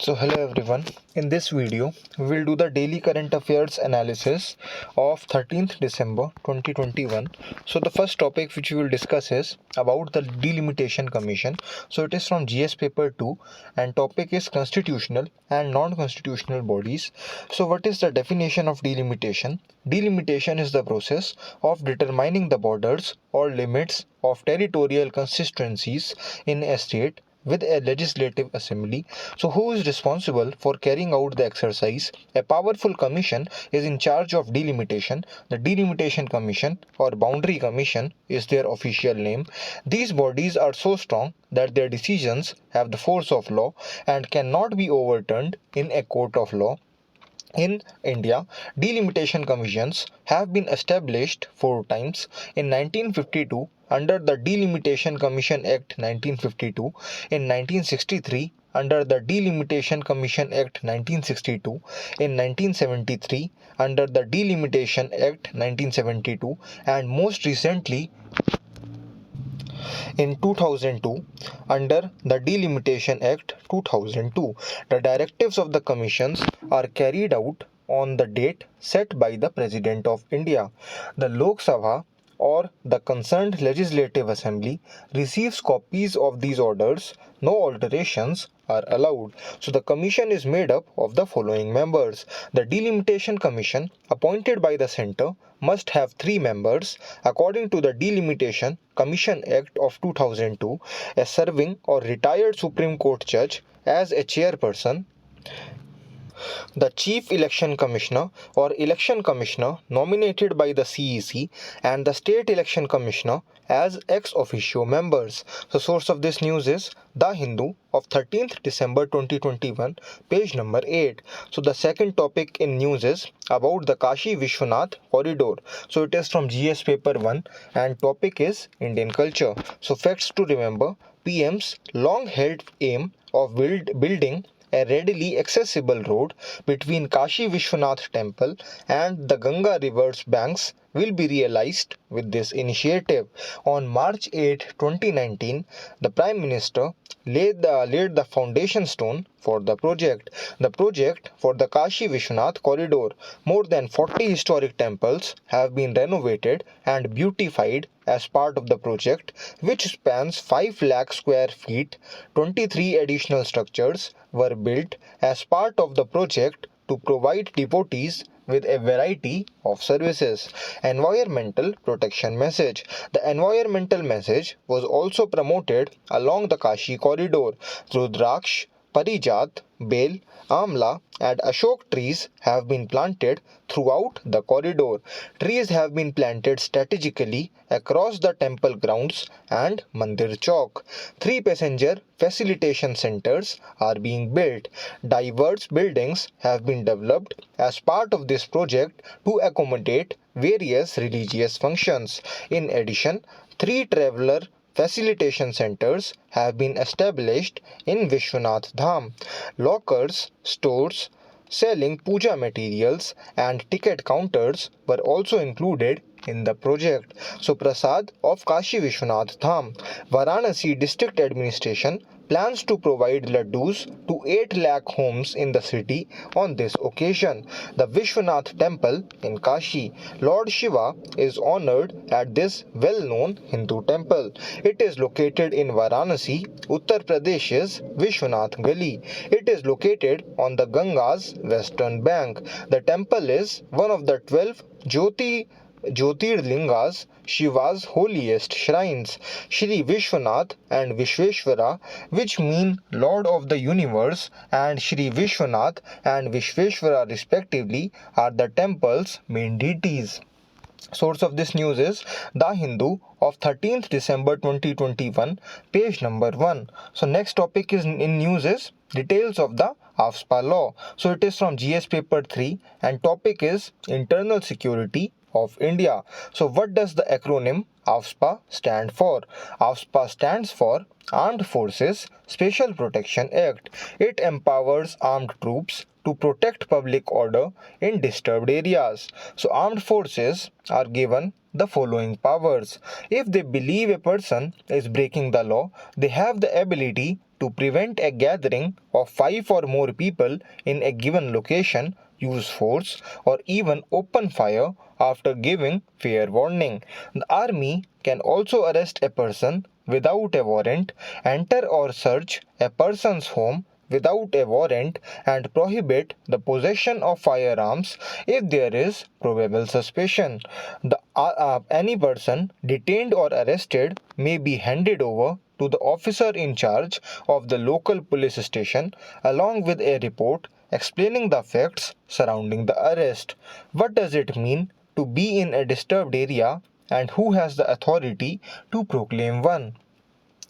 So hello everyone, in this video we will do the daily current affairs analysis of 13th December 2021. So the first topic which we will discuss is about the Delimitation Commission. So it is from GS paper 2 and topic is constitutional and non-constitutional bodies. So what is the definition of delimitation? Delimitation is the process of determining the borders or limits of territorial constituencies in a state with a legislative assembly. So who is responsible for carrying out the exercise? A powerful commission is in charge of delimitation. The Delimitation Commission or Boundary Commission is their official name. These bodies are so strong that their decisions have the force of law and cannot be overturned in a court of law. In India, delimitation commissions have been established 4 times: in 1952 under the Delimitation Commission Act 1952, in 1963 under the Delimitation Commission Act 1962, in 1973 under the Delimitation Act 1972, and most recently in 2002 under the Delimitation Act 2002. The directives of the commissions are carried out on the date set by the President of India. The Lok Sabha or the concerned legislative assembly receives copies of these orders. No alterations are allowed. So the commission is made up of the following members. The Delimitation Commission appointed by the centre must have 3 members. According to the Delimitation Commission Act of 2002, a serving or retired Supreme Court judge as a chairperson. The Chief Election Commissioner or Election Commissioner nominated by the CEC and the State Election Commissioner as ex officio members. The source of this news is The Hindu of 13th December 2021, page number 8. So the second topic in news is about the Kashi Vishwanath corridor. So it is from GS paper 1 and topic is Indian culture. So facts to remember: PM's long held aim of building a readily accessible road between Kashi Vishwanath temple and the Ganga river's banks will be realized with this initiative. On March 8, 2019, the Prime Minister laid the foundation stone for the project. The project for the Kashi Vishwanath corridor. More than 40 historic temples have been renovated and beautified as part of the project, which spans 5 lakh square feet. 23 additional structures were built as part of the project to provide devotees with a variety of services. Environmental protection message. The environmental message was also promoted along the Kashi corridor. Rudraksh, Parijat, Bel, Amla and Ashok trees have been planted throughout the corridor. Trees have been planted strategically across the temple grounds and Mandir Chowk. 3 passenger facilitation centers are being built. Diverse buildings have been developed as part of this project to accommodate various religious functions. In addition, 3 traveler facilitation centers have been established in Vishwanath Dham. Lockers, stores selling puja materials and ticket counters were also included in the project. So Prasad of Kashi Vishwanath Dham. Varanasi District Administration plans to provide laddus to 8 lakh homes in the city on this occasion. The Vishwanath temple in Kashi. Lord Shiva is honored at this well-known Hindu temple. It is located in Varanasi, Uttar Pradesh's Vishwanath Gali. It is located on the Ganga's western bank. The temple is one of the 12 Jyotirlingas, Shiva's holiest shrines. Shri Vishwanath and Vishweshwara, which mean Lord of the Universe, and Shri Vishwanath and Vishweshwara respectively, are the temple's main deities. Source of this news is The Hindu of 13th December 2021, page number 1. So next topic is in news is details of the AFSPA law. So it is from GS paper 3 and topic is internal security of India. So what does the acronym AFSPA stand for? AFSPA stands for Armed Forces Special Protection Act. It empowers armed troops to protect public order in disturbed areas. So armed forces are given the following powers. If they believe a person is breaking the law, they have the ability to prevent a gathering of 5 or more people in a given location, use force, or even open fire after giving fair warning. The army can also arrest a person without a warrant, enter or search a person's home without a warrant, and prohibit the possession of firearms if there is probable suspicion. Any person detained or arrested may be handed over to the officer in charge of the local police station along with a report explaining the facts surrounding the arrest. What does it mean to be in a disturbed area, and who has the authority to proclaim one?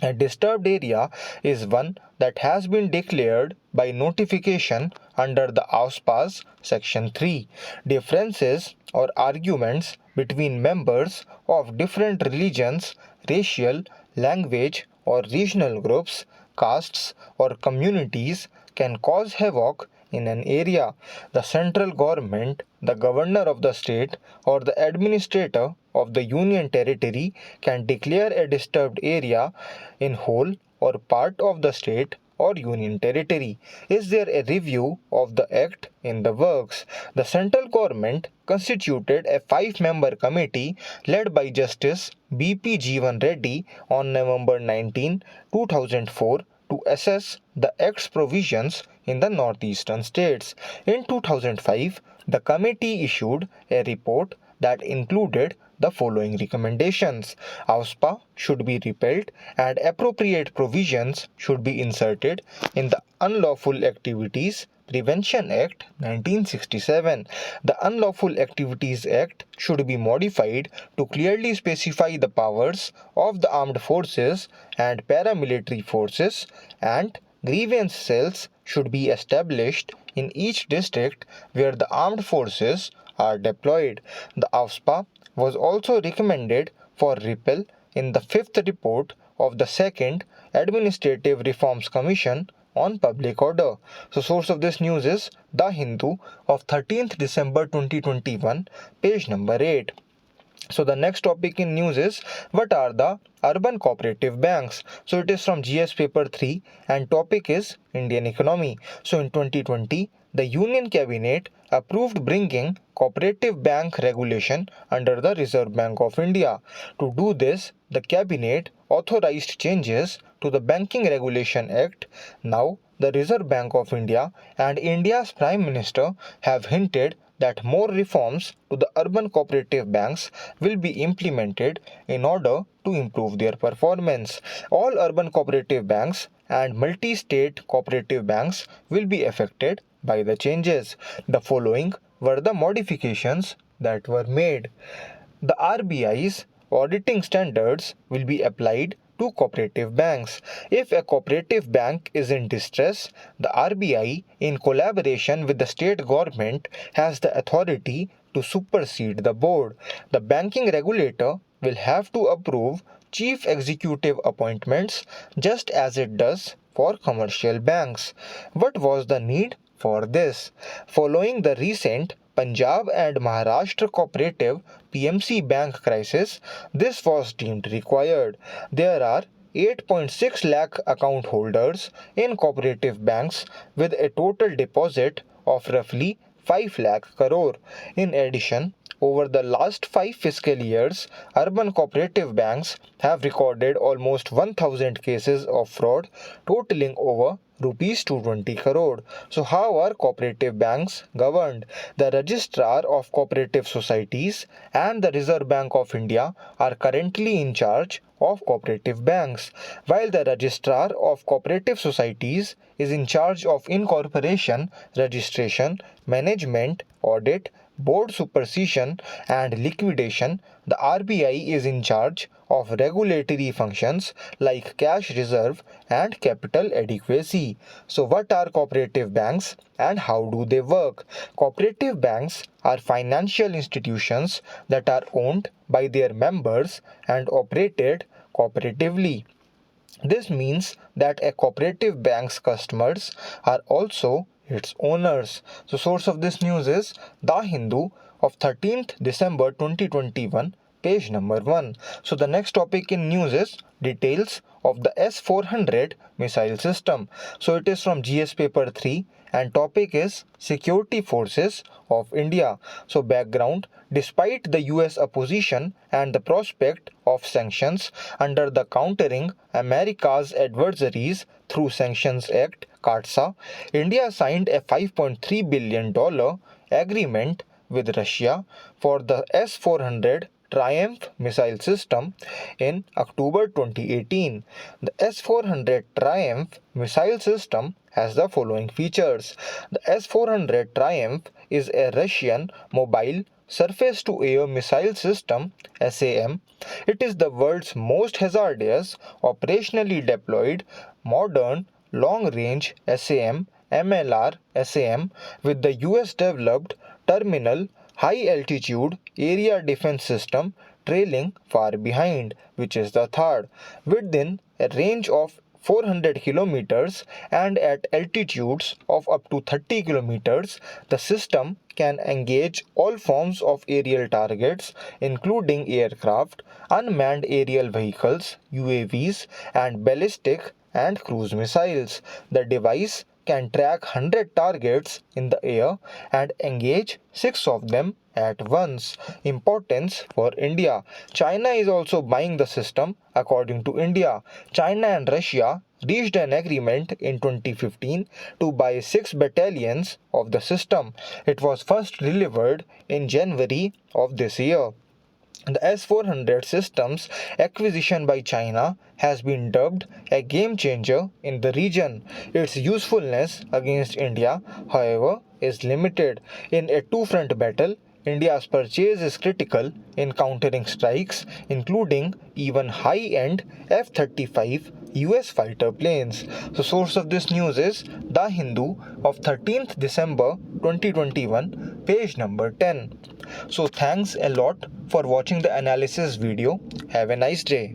A disturbed area is one that has been declared by notification under the AFSPA's Section 3. Differences or arguments between members of different religions, racial, language, or regional groups, castes, or communities can cause havoc in an area. The central government, the governor of the state, or the administrator of the union territory can declare a disturbed area in whole or part of the state or union territory. Is there a review of the act in the works? The central government constituted a 5-member committee led by Justice B.P. Jeevan Reddy on November 19, 2004 to assess the Act's provisions in the northeastern states. In 2005, the committee issued a report that included the following recommendations. AFSPA should be repealed and appropriate provisions should be inserted in the Unlawful Activities Prevention Act 1967. The Unlawful Activities Act should be modified to clearly specify the powers of the armed forces and paramilitary forces, and grievance cells should be established in each district where the armed forces are deployed. The AFSPA was also recommended for repeal in the 5th report of the 2nd Administrative Reforms Commission on Public Order. So source of this news is The Hindu of 13th December 2021, page number 8. So the next topic in news is, what are the urban cooperative banks? So it is from GS paper 3 and topic is Indian economy. So in 2020, the Union Cabinet approved bringing cooperative bank regulation under the Reserve Bank of India. To do this, the Cabinet authorized changes to the Banking Regulation Act. Now, the Reserve Bank of India and India's Prime Minister have hinted that more reforms to the urban cooperative banks will be implemented in order to improve their performance. All urban cooperative banks and multi-state cooperative banks will be affected by the changes. The following were the modifications that were made. The RBI's auditing standards will be applied to cooperative banks. If a cooperative bank is in distress, the RBI, in collaboration with the state government, has the authority to supersede the board. The banking regulator will have to approve chief executive appointments just as it does for commercial banks. What was the need for this? Following the recent Punjab and Maharashtra Cooperative PMC bank crisis, this was deemed required. There are 8.6 lakh account holders in cooperative banks with a total deposit of roughly 5 lakh crore. In addition, over the last 5 fiscal years, urban cooperative banks have recorded almost 1,000 cases of fraud totaling over rupees 220 crore. So how are cooperative banks governed? The Registrar of Cooperative Societies and the Reserve Bank of India are currently in charge of cooperative banks, while the Registrar of Cooperative Societies is in charge of incorporation, registration, management, audit, board supervision and liquidation. The RBI is in charge of regulatory functions like cash reserve and capital adequacy. So what are cooperative banks and how do they work? Cooperative banks are financial institutions that are owned by their members and operated cooperatively. This means that a cooperative bank's customers are also its owners. So source of this news is The Hindu of 13th December 2021, page number 1. So the next topic in news is details of the S-400 missile system. So it is from GS paper 3 and topic is Security Forces of India. So background: despite the US opposition and the prospect of sanctions under the Countering America's Adversaries through Sanctions Act (CAATSA), India signed a $5.3 billion agreement with Russia for the S-400 Triumph missile system in October 2018. The S-400 Triumph missile system has the following features. The S-400 Triumph is a Russian mobile surface-to-air missile system (SAM). It is the world's most hazardous, operationally deployed, modern, long-range SAM MLR SAM with the US-developed terminal high-altitude area defense system trailing far behind, which is the third, within a range of 400 kilometers and at altitudes of up to 30 kilometers. The system can engage all forms of aerial targets, including aircraft, unmanned aerial vehicles, UAVs, and ballistic and cruise missiles. The device can track 100 targets in the air and engage 6 of them at once. Importance for India: China is also buying the system. According to India, China and Russia reached an agreement in 2015 to buy 6 battalions of the system. It was first delivered in January of this year. The S-400 system's acquisition by China has been dubbed a game changer in the region. Its usefulness against India, however, is limited. In a two-front battle, India's purchase is critical in countering strikes, including even high-end F-35 US fighter planes. The source of this news is The Hindu of 13th December 2021, page number 10. So thanks a lot for watching the analysis video. Have a nice day.